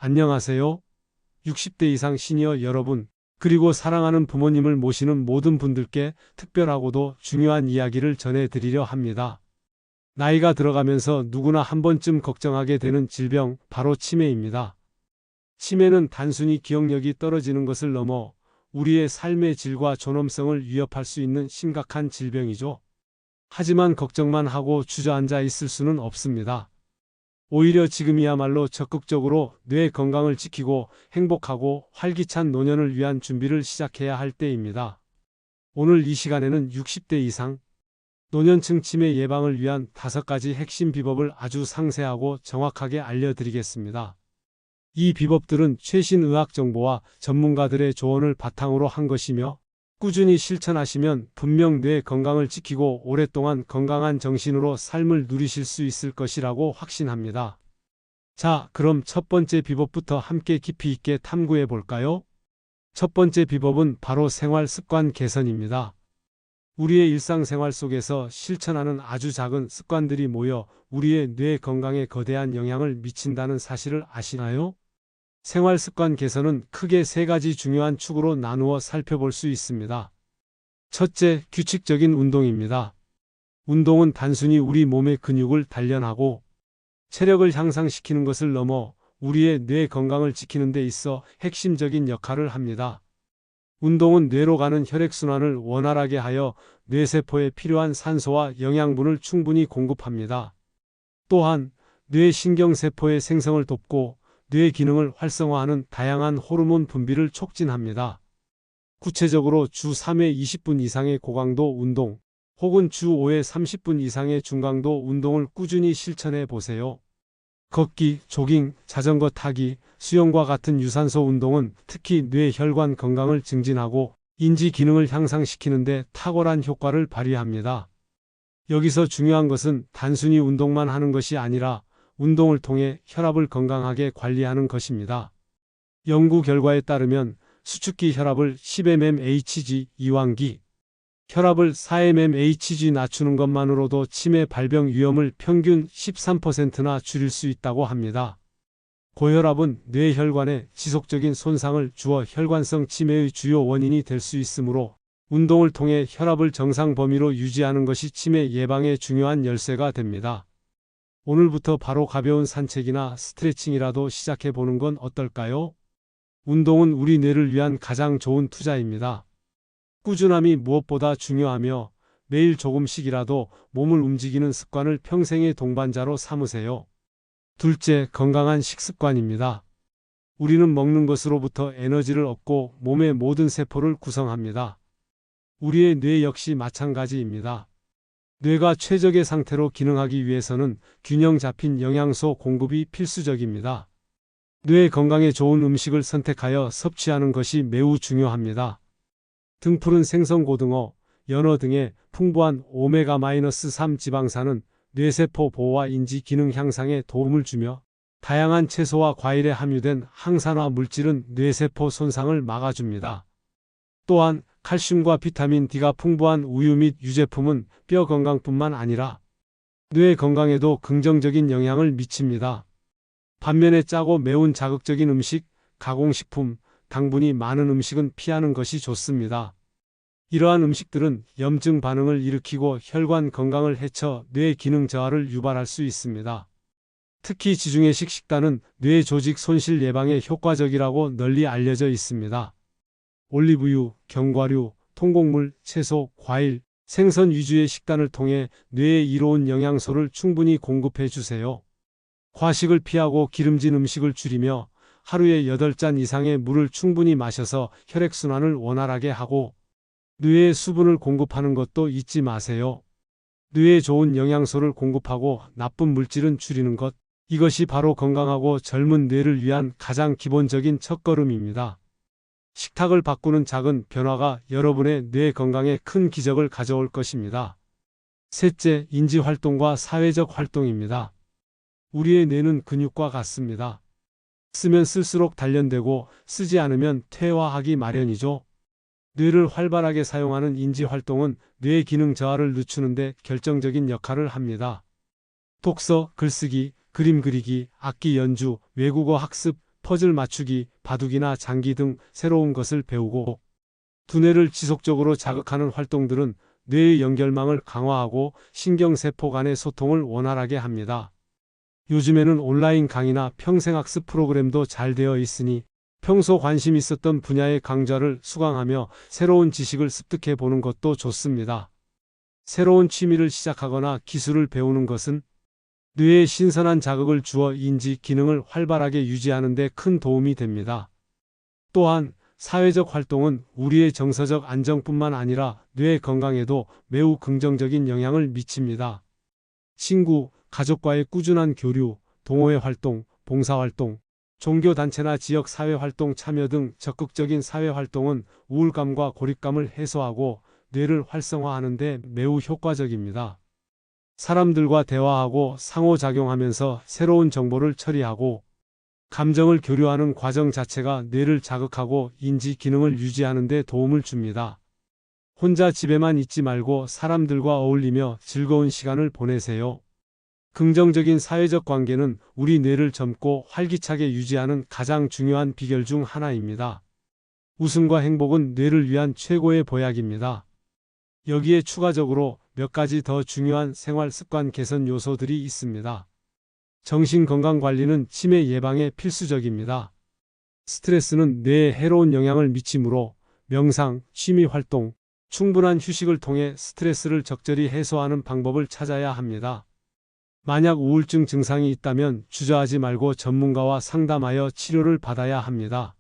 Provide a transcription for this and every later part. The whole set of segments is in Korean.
안녕하세요. 60대 이상 시니어 여러분, 그리고 사랑하는 부모님을 모시는 모든 분들께 특별하고도 중요한 이야기를 전해드리려 합니다. 나이가 들어가면서 누구나 한 번쯤 걱정하게 되는 질병, 바로 치매입니다. 치매는 단순히 기억력이 떨어지는 것을 넘어 우리의 삶의 질과 존엄성을 위협할 수 있는 심각한 질병이죠. 하지만 걱정만 하고 주저앉아 있을 수는 없습니다. 오히려 지금이야말로 적극적으로 뇌 건강을 지키고 행복하고 활기찬 노년을 위한 준비를 시작해야 할 때입니다. 오늘 이 시간에는 60대 이상 노년층 치매 예방을 위한 5가지 핵심 비법을 아주 상세하고 정확하게 알려드리겠습니다. 이 비법들은 최신 의학 정보와 전문가들의 조언을 바탕으로 한 것이며, 꾸준히 실천하시면 분명 뇌 건강을 지키고 오랫동안 건강한 정신으로 삶을 누리실 수 있을 것이라고 확신합니다. 자, 그럼 첫 번째 비법부터 함께 깊이 있게 탐구해 볼까요? 첫 번째 비법은 바로 생활 습관 개선입니다. 우리의 일상생활 속에서 실천하는 아주 작은 습관들이 모여 우리의 뇌 건강에 거대한 영향을 미친다는 사실을 아시나요? 생활 습관 개선은 크게 3가지 중요한 축으로 나누어 살펴볼 수 있습니다. 첫째, 규칙적인 운동입니다. 운동은 단순히 우리 몸의 근육을 단련하고 체력을 향상시키는 것을 넘어 우리의 뇌 건강을 지키는 데 있어 핵심적인 역할을 합니다. 운동은 뇌로 가는 혈액순환을 원활하게 하여 뇌세포에 필요한 산소와 영양분을 충분히 공급합니다. 또한 뇌신경세포의 생성을 돕고 뇌 기능을 활성화하는 다양한 호르몬 분비를 촉진합니다. 구체적으로 주 3회 20분 이상의 고강도 운동, 혹은 주 5회 30분 이상의 중강도 운동을 꾸준히 실천해 보세요. 걷기, 조깅, 자전거 타기, 수영과 같은 유산소 운동은 특히 뇌 혈관 건강을 증진하고 인지 기능을 향상시키는 데 탁월한 효과를 발휘합니다. 여기서 중요한 것은 단순히 운동만 하는 것이 아니라 운동을 통해 혈압을 건강하게 관리하는 것입니다. 연구 결과에 따르면 수축기 혈압을 10mmHg 이완기, 혈압을 4mmHg 낮추는 것만으로도 치매 발병 위험을 평균 13%나 줄일 수 있다고 합니다. 고혈압은 뇌혈관에 지속적인 손상을 주어 혈관성 치매의 주요 원인이 될 수 있으므로 운동을 통해 혈압을 정상 범위로 유지하는 것이 치매 예방에 중요한 열쇠가 됩니다. 오늘부터 바로 가벼운 산책이나 스트레칭이라도 시작해 보는 건 어떨까요? 운동은 우리 뇌를 위한 가장 좋은 투자입니다. 꾸준함이 무엇보다 중요하며 매일 조금씩이라도 몸을 움직이는 습관을 평생의 동반자로 삼으세요. 둘째, 건강한 식습관입니다. 우리는 먹는 것으로부터 에너지를 얻고 몸의 모든 세포를 구성합니다. 우리의 뇌 역시 마찬가지입니다. 뇌가 최적의 상태로 기능하기 위해서는 균형 잡힌 영양소 공급이 필수적입니다. 뇌 건강에 좋은 음식을 선택하여 섭취하는 것이 매우 중요합니다. 등푸른 생선고등어, 연어 등의 풍부한 오메가-3 지방산은 뇌세포 보호와 인지 기능 향상에 도움을 주며, 다양한 채소와 과일에 함유된 항산화 물질은 뇌세포 손상을 막아줍니다. 또한 칼슘과 비타민 D가 풍부한 우유 및 유제품은 뼈 건강뿐만 아니라 뇌 건강에도 긍정적인 영향을 미칩니다. 반면에 짜고 매운 자극적인 음식, 가공식품, 당분이 많은 음식은 피하는 것이 좋습니다. 이러한 음식들은 염증 반응을 일으키고 혈관 건강을 해쳐 뇌 기능 저하를 유발할 수 있습니다. 특히 지중해식 식단은 뇌 조직 손실 예방에 효과적이라고 널리 알려져 있습니다. 올리브유, 견과류, 통곡물, 채소, 과일, 생선 위주의 식단을 통해 뇌에 이로운 영양소를 충분히 공급해 주세요. 과식을 피하고 기름진 음식을 줄이며 하루에 8잔 이상의 물을 충분히 마셔서 혈액순환을 원활하게 하고 뇌에 수분을 공급하는 것도 잊지 마세요. 뇌에 좋은 영양소를 공급하고 나쁜 물질은 줄이는 것, 이것이 바로 건강하고 젊은 뇌를 위한 가장 기본적인 첫걸음입니다. 식탁을 바꾸는 작은 변화가 여러분의 뇌 건강에 큰 기적을 가져올 것입니다. 셋째, 인지활동과 사회적 활동입니다. 우리의 뇌는 근육과 같습니다. 쓰면 쓸수록 단련되고 쓰지 않으면 퇴화하기 마련이죠. 뇌를 활발하게 사용하는 인지활동은 뇌 기능 저하를 늦추는 데 결정적인 역할을 합니다. 독서, 글쓰기, 그림 그리기, 악기 연주, 외국어 학습, 퍼즐 맞추기, 바둑이나 장기 등 새로운 것을 배우고 두뇌를 지속적으로 자극하는 활동들은 뇌의 연결망을 강화하고 신경세포 간의 소통을 원활하게 합니다. 요즘에는 온라인 강의나 평생학습 프로그램도 잘 되어 있으니 평소 관심 있었던 분야의 강좌를 수강하며 새로운 지식을 습득해 보는 것도 좋습니다. 새로운 취미를 시작하거나 기술을 배우는 것은 뇌에 신선한 자극을 주어 인지 기능을 활발하게 유지하는 데 큰 도움이 됩니다. 또한 사회적 활동은 우리의 정서적 안정뿐만 아니라 뇌 건강에도 매우 긍정적인 영향을 미칩니다. 친구, 가족과의 꾸준한 교류, 동호회 활동, 봉사활동, 종교단체나 지역사회활동 참여 등 적극적인 사회활동은 우울감과 고립감을 해소하고 뇌를 활성화하는 데 매우 효과적입니다. 사람들과 대화하고 상호작용하면서 새로운 정보를 처리하고 감정을 교류하는 과정 자체가 뇌를 자극하고 인지 기능을 유지하는 데 도움을 줍니다. 혼자 집에만 있지 말고 사람들과 어울리며 즐거운 시간을 보내세요. 긍정적인 사회적 관계는 우리 뇌를 젊고 활기차게 유지하는 가장 중요한 비결 중 하나입니다. 웃음과 행복은 뇌를 위한 최고의 보약입니다. 여기에 추가적으로 몇 가지 더 중요한 생활 습관 개선 요소들이 있습니다. 정신건강관리는 치매 예방에 필수적입니다. 스트레스는 뇌에 해로운 영향을 미치므로 명상, 취미활동, 충분한 휴식을 통해 스트레스를 적절히 해소하는 방법을 찾아야 합니다. 만약 우울증 증상이 있다면 주저하지 말고 전문가와 상담하여 치료를 받아야 합니다.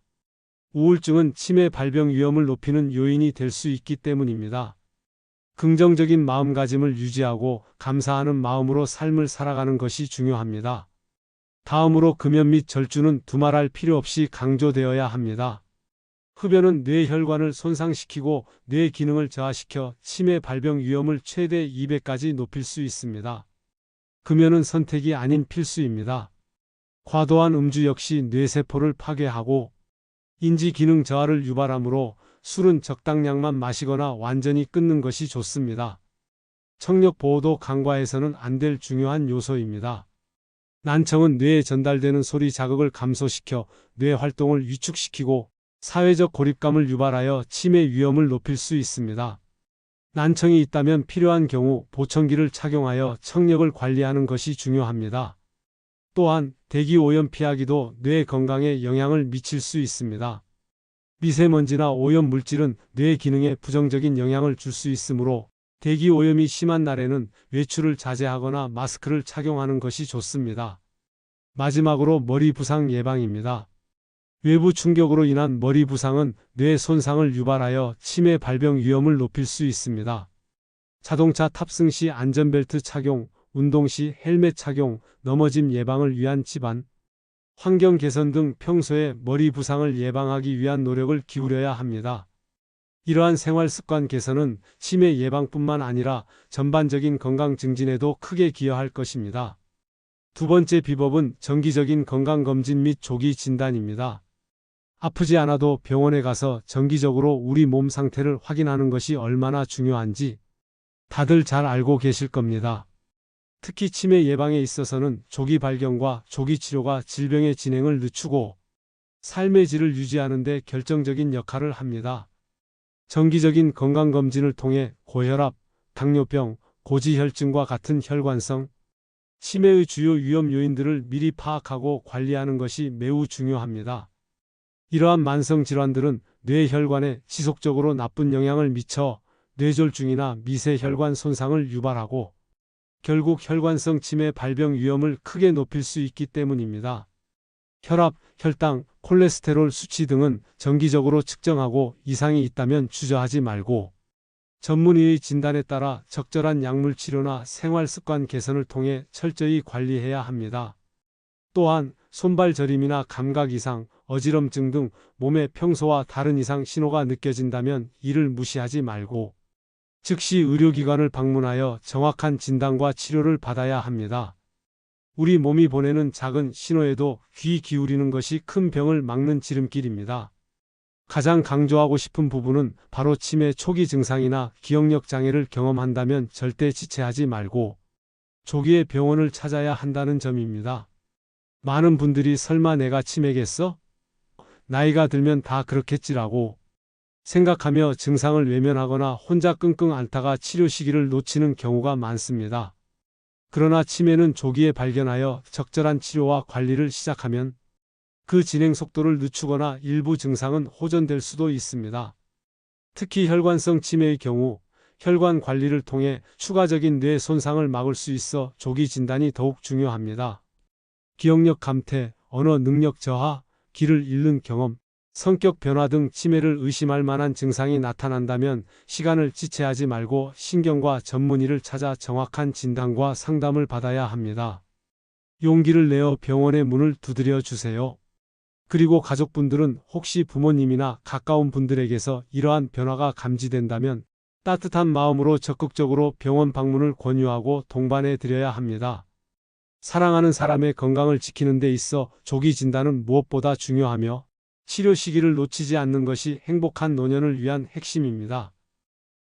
우울증은 치매 발병 위험을 높이는 요인이 될 수 있기 때문입니다. 긍정적인 마음가짐을 유지하고 감사하는 마음으로 삶을 살아가는 것이 중요합니다. 다음으로 금연 및 절주는 두말할 필요 없이 강조되어야 합니다. 흡연은 뇌혈관을 손상시키고 뇌 기능을 저하시켜 치매 발병 위험을 최대 2배까지 높일 수 있습니다. 금연은 선택이 아닌 필수입니다. 과도한 음주 역시 뇌세포를 파괴하고 인지 기능 저하를 유발하므로 술은 적당량만 마시거나 완전히 끊는 것이 좋습니다. 청력 보호도 간과해서는 안 될 중요한 요소입니다. 난청은 뇌에 전달되는 소리 자극을 감소시켜 뇌 활동을 위축시키고 사회적 고립감을 유발하여 치매 위험을 높일 수 있습니다. 난청이 있다면 필요한 경우 보청기를 착용하여 청력을 관리하는 것이 중요합니다. 또한 대기 오염 피하기도 뇌 건강에 영향을 미칠 수 있습니다. 미세먼지나 오염 물질은 뇌 기능에 부정적인 영향을 줄 수 있으므로 대기 오염이 심한 날에는 외출을 자제하거나 마스크를 착용하는 것이 좋습니다. 마지막으로 머리 부상 예방입니다. 외부 충격으로 인한 머리 부상은 뇌 손상을 유발하여 치매 발병 위험을 높일 수 있습니다. 자동차 탑승 시 안전벨트 착용, 운동 시 헬멧 착용, 넘어짐 예방을 위한 집안, 환경 개선 등 평소에 머리 부상을 예방하기 위한 노력을 기울여야 합니다. 이러한 생활 습관 개선은 치매 예방뿐만 아니라 전반적인 건강 증진에도 크게 기여할 것입니다. 두 번째 비법은 정기적인 건강검진 및 조기 진단입니다. 아프지 않아도 병원에 가서 정기적으로 우리 몸 상태를 확인하는 것이 얼마나 중요한지 다들 잘 알고 계실 겁니다. 특히 치매 예방에 있어서는 조기 발견과 조기 치료가 질병의 진행을 늦추고 삶의 질을 유지하는 데 결정적인 역할을 합니다. 정기적인 건강검진을 통해 고혈압, 당뇨병, 고지혈증과 같은 혈관성, 치매의 주요 위험 요인들을 미리 파악하고 관리하는 것이 매우 중요합니다. 이러한 만성 질환들은 뇌혈관에 지속적으로 나쁜 영향을 미쳐 뇌졸중이나 미세혈관 손상을 유발하고 결국 혈관성 치매 발병 위험을 크게 높일 수 있기 때문입니다. 혈압, 혈당, 콜레스테롤 수치 등은 정기적으로 측정하고 이상이 있다면 주저하지 말고 전문의의 진단에 따라 적절한 약물 치료나 생활 습관 개선을 통해 철저히 관리해야 합니다. 또한 손발 저림이나 감각 이상, 어지럼증 등 몸에 평소와 다른 이상 신호가 느껴진다면 이를 무시하지 말고 즉시 의료기관을 방문하여 정확한 진단과 치료를 받아야 합니다. 우리 몸이 보내는 작은 신호에도 귀 기울이는 것이 큰 병을 막는 지름길입니다. 가장 강조하고 싶은 부분은 바로 치매 초기 증상이나 기억력 장애를 경험한다면 절대 지체하지 말고 조기에 병원을 찾아야 한다는 점입니다. 많은 분들이 설마 내가 치매겠어? 나이가 들면 다 그렇겠지라고 생각하며 증상을 외면하거나 혼자 끙끙 앓다가 치료 시기를 놓치는 경우가 많습니다. 그러나 치매는 조기에 발견하여 적절한 치료와 관리를 시작하면 그 진행 속도를 늦추거나 일부 증상은 호전될 수도 있습니다. 특히 혈관성 치매의 경우 혈관 관리를 통해 추가적인 뇌 손상을 막을 수 있어 조기 진단이 더욱 중요합니다. 기억력 감퇴, 언어 능력 저하, 길을 잃는 경험, 성격 변화 등 치매를 의심할 만한 증상이 나타난다면 시간을 지체하지 말고 신경과 전문의를 찾아 정확한 진단과 상담을 받아야 합니다. 용기를 내어 병원의 문을 두드려 주세요. 그리고 가족분들은 혹시 부모님이나 가까운 분들에게서 이러한 변화가 감지된다면 따뜻한 마음으로 적극적으로 병원 방문을 권유하고 동반해 드려야 합니다. 사랑하는 사람의 건강을 지키는 데 있어 조기 진단은 무엇보다 중요하며 치료 시기를 놓치지 않는 것이 행복한 노년을 위한 핵심입니다.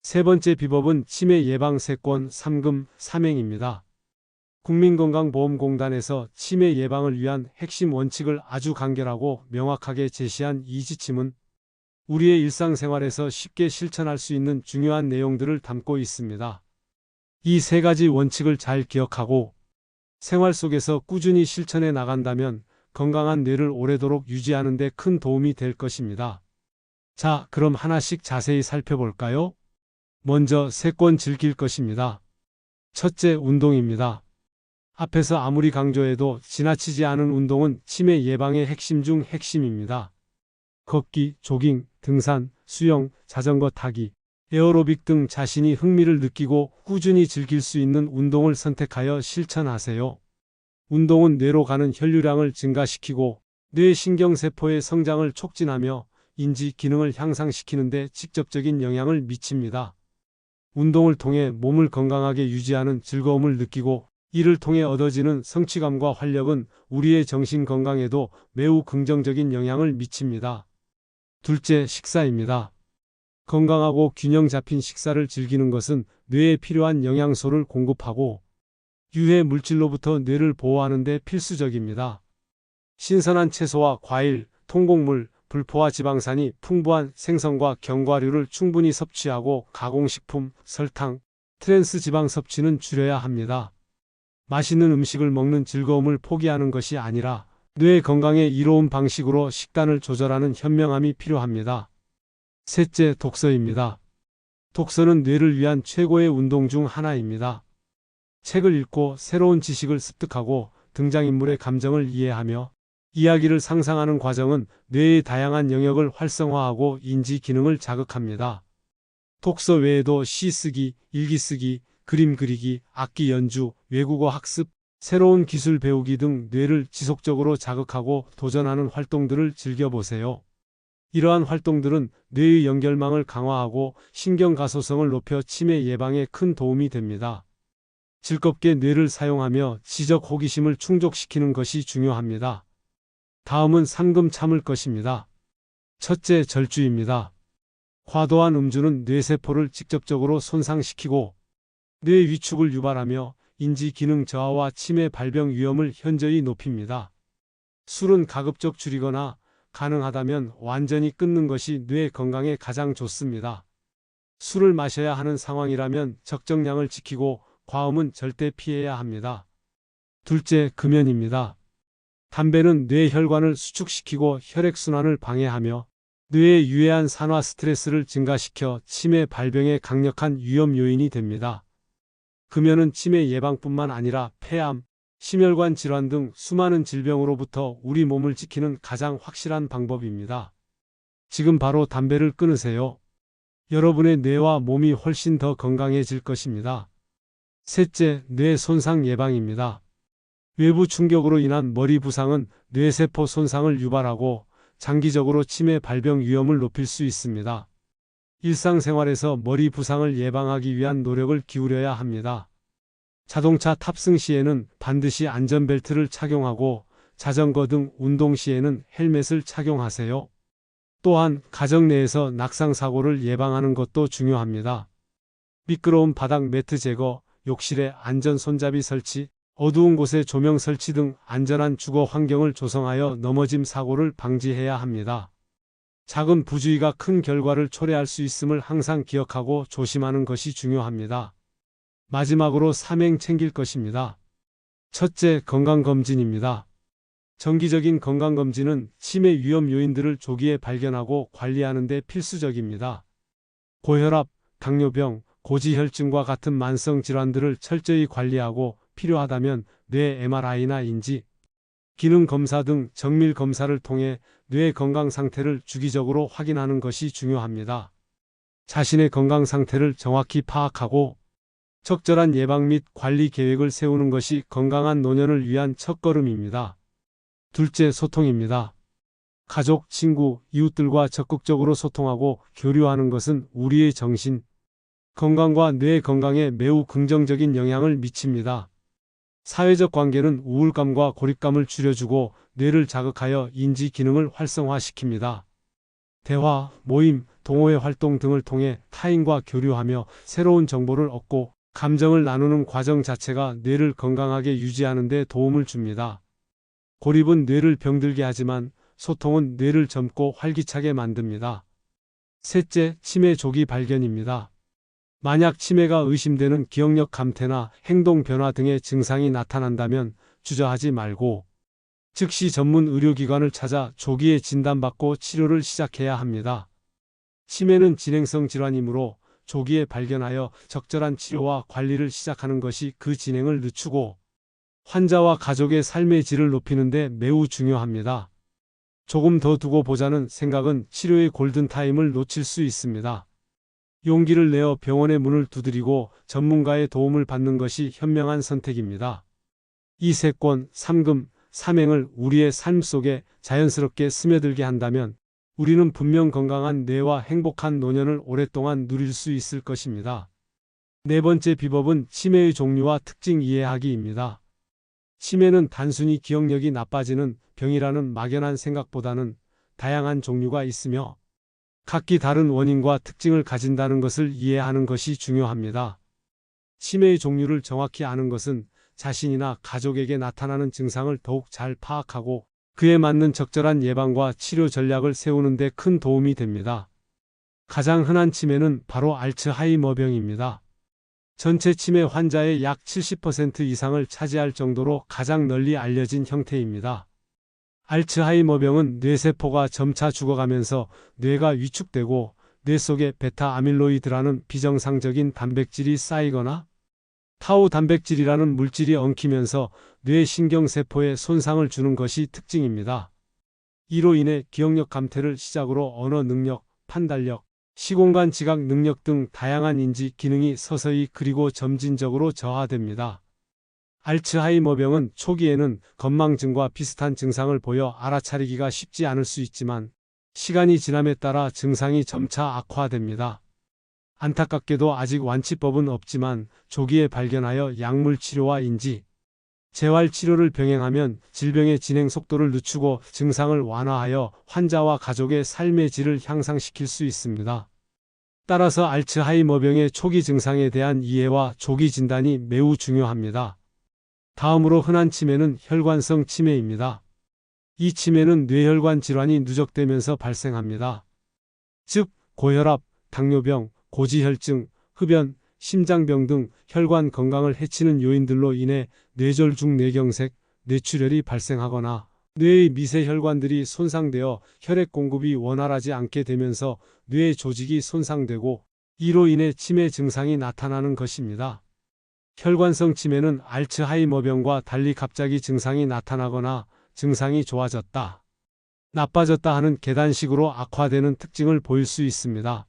세 번째 비법은 치매 예방 세권 3금 삼행입니다. 국민건강보험공단에서 치매 예방을 위한 핵심 원칙을 아주 간결하고 명확하게 제시한 이 지침은 우리의 일상생활에서 쉽게 실천할 수 있는 중요한 내용들을 담고 있습니다. 이 세 가지 원칙을 잘 기억하고 생활 속에서 꾸준히 실천해 나간다면 건강한 뇌를 오래도록 유지하는 데 큰 도움이 될 것입니다. 자, 그럼 하나씩 자세히 살펴볼까요? 먼저 세권 즐길 것입니다. 첫째, 운동입니다. 앞에서 아무리 강조해도 지나치지 않은 운동은 치매 예방의 핵심 중 핵심입니다. 걷기, 조깅, 등산, 수영, 자전거 타기, 에어로빅 등 자신이 흥미를 느끼고 꾸준히 즐길 수 있는 운동을 선택하여 실천하세요. 운동은 뇌로 가는 혈류량을 증가시키고 뇌 신경세포의 성장을 촉진하며 인지 기능을 향상시키는 데 직접적인 영향을 미칩니다. 운동을 통해 몸을 건강하게 유지하는 즐거움을 느끼고 이를 통해 얻어지는 성취감과 활력은 우리의 정신 건강에도 매우 긍정적인 영향을 미칩니다. 둘째, 식사입니다. 건강하고 균형 잡힌 식사를 즐기는 것은 뇌에 필요한 영양소를 공급하고 유해 물질로부터 뇌를 보호하는 데 필수적입니다. 신선한 채소와 과일, 통곡물, 불포화 지방산이 풍부한 생선과 견과류를 충분히 섭취하고 가공식품, 설탕, 트랜스 지방 섭취는 줄여야 합니다. 맛있는 음식을 먹는 즐거움을 포기하는 것이 아니라 뇌 건강에 이로운 방식으로 식단을 조절하는 현명함이 필요합니다. 셋째, 독서입니다. 독서는 뇌를 위한 최고의 운동 중 하나입니다. 책을 읽고 새로운 지식을 습득하고 등장인물의 감정을 이해하며 이야기를 상상하는 과정은 뇌의 다양한 영역을 활성화하고 인지 기능을 자극합니다. 독서 외에도 시 쓰기, 일기 쓰기, 그림 그리기, 악기 연주, 외국어 학습, 새로운 기술 배우기 등 뇌를 지속적으로 자극하고 도전하는 활동들을 즐겨보세요. 이러한 활동들은 뇌의 연결망을 강화하고 신경가소성을 높여 치매 예방에 큰 도움이 됩니다. 즐겁게 뇌를 사용하며 지적 호기심을 충족시키는 것이 중요합니다. 다음은 3금 참을 것입니다. 첫째, 절주입니다. 과도한 음주는 뇌세포를 직접적으로 손상시키고 뇌 위축을 유발하며 인지 기능 저하와 치매 발병 위험을 현저히 높입니다. 술은 가급적 줄이거나 가능하다면 완전히 끊는 것이 뇌 건강에 가장 좋습니다. 술을 마셔야 하는 상황이라면 적정량을 지키고 과음은 절대 피해야 합니다. 둘째, 금연입니다. 담배는 뇌 혈관을 수축시키고 혈액순환을 방해하며 뇌에 유해한 산화 스트레스를 증가시켜 치매 발병에 강력한 위험 요인이 됩니다. 금연은 치매 예방뿐만 아니라 폐암, 심혈관 질환 등 수많은 질병으로부터 우리 몸을 지키는 가장 확실한 방법입니다. 지금 바로 담배를 끊으세요. 여러분의 뇌와 몸이 훨씬 더 건강해질 것입니다. 셋째, 뇌 손상 예방입니다. 외부 충격으로 인한 머리 부상은 뇌세포 손상을 유발하고 장기적으로 치매 발병 위험을 높일 수 있습니다. 일상생활에서 머리 부상을 예방하기 위한 노력을 기울여야 합니다. 자동차 탑승 시에는 반드시 안전벨트를 착용하고 자전거 등 운동 시에는 헬멧을 착용하세요. 또한 가정 내에서 낙상사고를 예방하는 것도 중요합니다. 미끄러운 바닥 매트 제거, 욕실에 안전 손잡이 설치, 어두운 곳에 조명 설치 등 안전한 주거 환경을 조성하여 넘어짐 사고를 방지해야 합니다. 작은 부주의가 큰 결과를 초래할 수 있음을 항상 기억하고 조심하는 것이 중요합니다. 마지막으로 삼행 챙길 것입니다. 첫째, 건강검진입니다. 정기적인 건강검진은 치매 위험 요인들을 조기에 발견하고 관리하는 데 필수적입니다. 고혈압, 당뇨병, 고지혈증과 같은 만성 질환들을 철저히 관리하고 필요하다면 뇌 MRI나 인지, 기능 검사 등 정밀 검사를 통해 뇌 건강 상태를 주기적으로 확인하는 것이 중요합니다. 자신의 건강 상태를 정확히 파악하고 적절한 예방 및 관리 계획을 세우는 것이 건강한 노년을 위한 첫걸음입니다. 둘째, 소통입니다. 가족, 친구, 이웃들과 적극적으로 소통하고 교류하는 것은 우리의 정신 건강과 뇌 건강에 매우 긍정적인 영향을 미칩니다. 사회적 관계는 우울감과 고립감을 줄여주고 뇌를 자극하여 인지 기능을 활성화시킵니다. 대화, 모임, 동호회 활동 등을 통해 타인과 교류하며 새로운 정보를 얻고 감정을 나누는 과정 자체가 뇌를 건강하게 유지하는 데 도움을 줍니다. 고립은 뇌를 병들게 하지만 소통은 뇌를 젊고 활기차게 만듭니다. 셋째, 치매 조기 발견입니다. 만약 치매가 의심되는 기억력 감퇴나 행동 변화 등의 증상이 나타난다면 주저하지 말고 즉시 전문 의료기관을 찾아 조기에 진단받고 치료를 시작해야 합니다. 치매는 진행성 질환이므로 조기에 발견하여 적절한 치료와 관리를 시작하는 것이 그 진행을 늦추고 환자와 가족의 삶의 질을 높이는 데 매우 중요합니다. 조금 더 두고 보자는 생각은 치료의 골든타임을 놓칠 수 있습니다. 용기를 내어 병원의 문을 두드리고 전문가의 도움을 받는 것이 현명한 선택입니다. 이 세 권, 삼금, 삼행을 우리의 삶 속에 자연스럽게 스며들게 한다면 우리는 분명 건강한 뇌와 행복한 노년을 오랫동안 누릴 수 있을 것입니다. 네 번째 비법은 치매의 종류와 특징 이해하기입니다. 치매는 단순히 기억력이 나빠지는 병이라는 막연한 생각보다는 다양한 종류가 있으며 각기 다른 원인과 특징을 가진다는 것을 이해하는 것이 중요합니다. 치매의 종류를 정확히 아는 것은 자신이나 가족에게 나타나는 증상을 더욱 잘 파악하고 그에 맞는 적절한 예방과 치료 전략을 세우는 데 큰 도움이 됩니다. 가장 흔한 치매는 바로 알츠하이머병입니다. 전체 치매 환자의 약 70% 이상을 차지할 정도로 가장 널리 알려진 형태입니다. 알츠하이머병은 뇌세포가 점차 죽어가면서 뇌가 위축되고 뇌 속에 베타 아밀로이드라는 비정상적인 단백질이 쌓이거나 타우 단백질이라는 물질이 엉키면서 뇌 신경세포에 손상을 주는 것이 특징입니다. 이로 인해 기억력 감퇴를 시작으로 언어 능력, 판단력, 시공간 지각 능력 등 다양한 인지 기능이 서서히 그리고 점진적으로 저하됩니다. 알츠하이머병은 초기에는 건망증과 비슷한 증상을 보여 알아차리기가 쉽지 않을 수 있지만 시간이 지남에 따라 증상이 점차 악화됩니다. 안타깝게도 아직 완치법은 없지만 조기에 발견하여 약물 치료와 인지, 재활 치료를 병행하면 질병의 진행 속도를 늦추고 증상을 완화하여 환자와 가족의 삶의 질을 향상시킬 수 있습니다. 따라서 알츠하이머병의 초기 증상에 대한 이해와 조기 진단이 매우 중요합니다. 다음으로 흔한 치매는 혈관성 치매입니다. 이 치매는 뇌혈관 질환이 누적되면서 발생합니다. 즉, 고혈압, 당뇨병, 고지혈증, 흡연, 심장병 등 혈관 건강을 해치는 요인들로 인해 뇌졸중 뇌경색, 뇌출혈이 발생하거나 뇌의 미세혈관들이 손상되어 혈액 공급이 원활하지 않게 되면서 뇌 조직이 손상되고 이로 인해 치매 증상이 나타나는 것입니다. 혈관성 치매는 알츠하이머병과 달리 갑자기 증상이 나타나거나 증상이 좋아졌다, 나빠졌다 하는 계단식으로 악화되는 특징을 보일 수 있습니다.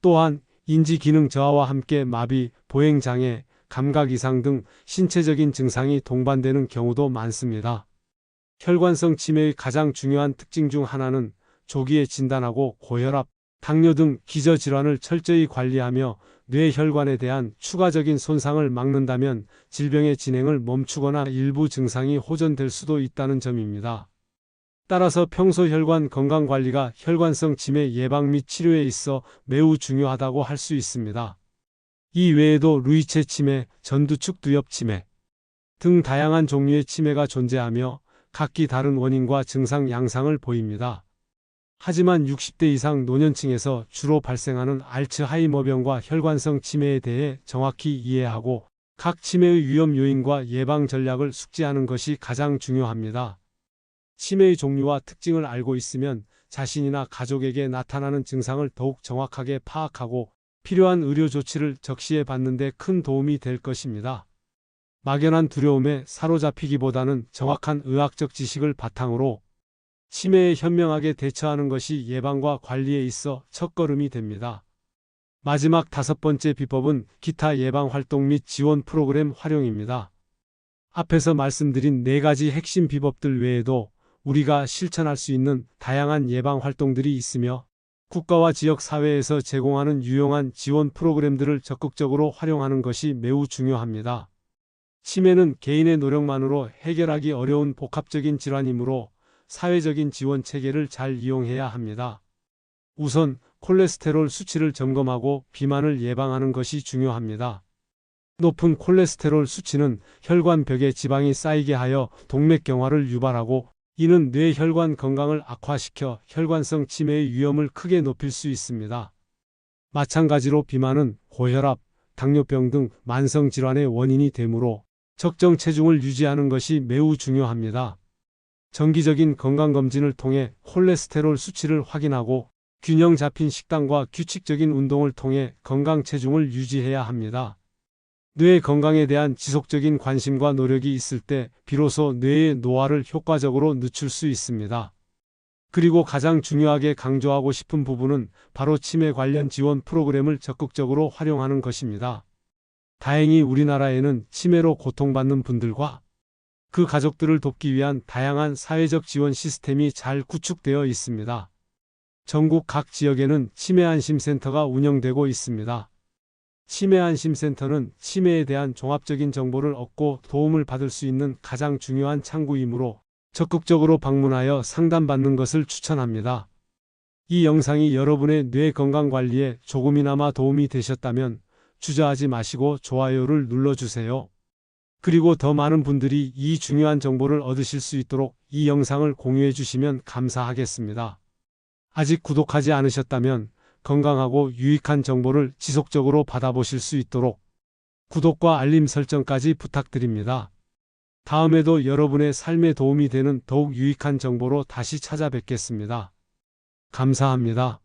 또한 인지 기능 저하와 함께 마비, 보행장애, 감각 이상 등 신체적인 증상이 동반되는 경우도 많습니다. 혈관성 치매의 가장 중요한 특징 중 하나는 조기에 진단하고 고혈압, 당뇨 등 기저질환을 철저히 관리하며 뇌혈관에 대한 추가적인 손상을 막는다면 질병의 진행을 멈추거나 일부 증상이 호전될 수도 있다는 점입니다. 따라서 평소 혈관 건강관리가 혈관성 치매 예방 및 치료에 있어 매우 중요하다고 할 수 있습니다. 이 외에도 루이체 치매, 전두축 두엽 치매 등 다양한 종류의 치매가 존재하며 각기 다른 원인과 증상 양상을 보입니다. 하지만 60대 이상 노년층에서 주로 발생하는 알츠하이머병과 혈관성 치매에 대해 정확히 이해하고 각 치매의 위험 요인과 예방 전략을 숙지하는 것이 가장 중요합니다. 치매의 종류와 특징을 알고 있으면 자신이나 가족에게 나타나는 증상을 더욱 정확하게 파악하고 필요한 의료 조치를 적시에 받는 데 큰 도움이 될 것입니다. 막연한 두려움에 사로잡히기보다는 정확한 의학적 지식을 바탕으로 치매에 현명하게 대처하는 것이 예방과 관리에 있어 첫걸음이 됩니다. 마지막 5번째 비법은 기타 예방 활동 및 지원 프로그램 활용입니다. 앞에서 말씀드린 4가지 핵심 비법들 외에도 우리가 실천할 수 있는 다양한 예방 활동들이 있으며 국가와 지역 사회에서 제공하는 유용한 지원 프로그램들을 적극적으로 활용하는 것이 매우 중요합니다. 치매는 개인의 노력만으로 해결하기 어려운 복합적인 질환이므로 사회적인 지원 체계를 잘 이용해야 합니다. 우선 콜레스테롤 수치를 점검하고 비만을 예방하는 것이 중요합니다. 높은 콜레스테롤 수치는 혈관벽에 지방이 쌓이게 하여 동맥경화를 유발하고 이는 뇌혈관 건강을 악화시켜 혈관성 치매의 위험을 크게 높일 수 있습니다. 마찬가지로 비만은 고혈압, 당뇨병 등 만성질환의 원인이 되므로 적정 체중을 유지하는 것이 매우 중요합니다. 정기적인 건강검진을 통해 콜레스테롤 수치를 확인하고 균형 잡힌 식단과 규칙적인 운동을 통해 건강 체중을 유지해야 합니다. 뇌 건강에 대한 지속적인 관심과 노력이 있을 때 비로소 뇌의 노화를 효과적으로 늦출 수 있습니다. 그리고 가장 중요하게 강조하고 싶은 부분은 바로 치매 관련 지원 프로그램을 적극적으로 활용하는 것입니다. 다행히 우리나라에는 치매로 고통받는 분들과 그 가족들을 돕기 위한 다양한 사회적 지원 시스템이 잘 구축되어 있습니다. 전국 각 지역에는 치매안심센터가 운영되고 있습니다. 치매안심센터는 치매에 대한 종합적인 정보를 얻고 도움을 받을 수 있는 가장 중요한 창구이므로 적극적으로 방문하여 상담받는 것을 추천합니다. 이 영상이 여러분의 뇌 건강 관리에 조금이나마 도움이 되셨다면 주저하지 마시고 좋아요를 눌러주세요. 그리고 더 많은 분들이 이 중요한 정보를 얻으실 수 있도록 이 영상을 공유해 주시면 감사하겠습니다. 아직 구독하지 않으셨다면 건강하고 유익한 정보를 지속적으로 받아보실 수 있도록 구독과 알림 설정까지 부탁드립니다. 다음에도 여러분의 삶에 도움이 되는 더욱 유익한 정보로 다시 찾아뵙겠습니다. 감사합니다.